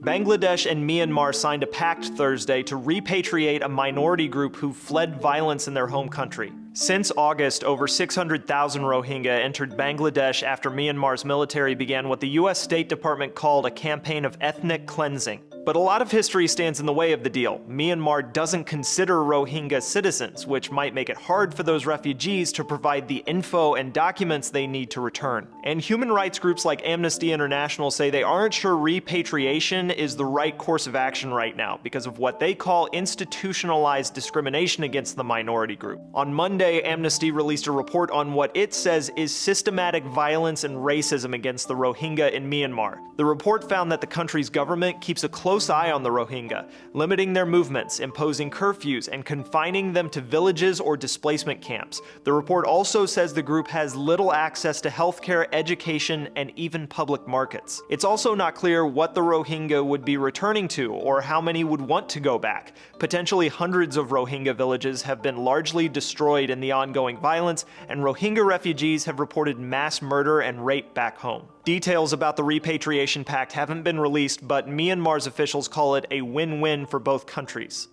Bangladesh and Myanmar signed a pact Thursday to repatriate a minority group who fled violence in their home country. Since August, over 600,000 Rohingya entered Bangladesh after Myanmar's military began what the U.S. State Department called a campaign of ethnic cleansing. But a lot of history stands in the way of the deal. Myanmar doesn't consider Rohingya citizens, which might make it hard for those refugees to provide the info and documents they need to return. And human rights groups like Amnesty International say they aren't sure repatriation is the right course of action right now because of what they call institutionalized discrimination against the minority group. On Monday, Amnesty released a report on what it says is systematic violence and racism against the Rohingya in Myanmar. The report found that the country's government keeps a close eye on the Rohingya, limiting their movements, imposing curfews, and confining them to villages or displacement camps. The report also says the group has little access to healthcare, education, and even public markets. It's also not clear what the Rohingya would be returning to or how many would want to go back. Potentially hundreds of Rohingya villages have been largely destroyed in the ongoing violence, and Rohingya refugees have reported mass murder and rape back home. Details about the repatriation pact haven't been released, but Myanmar's officials call it a win-win for both countries.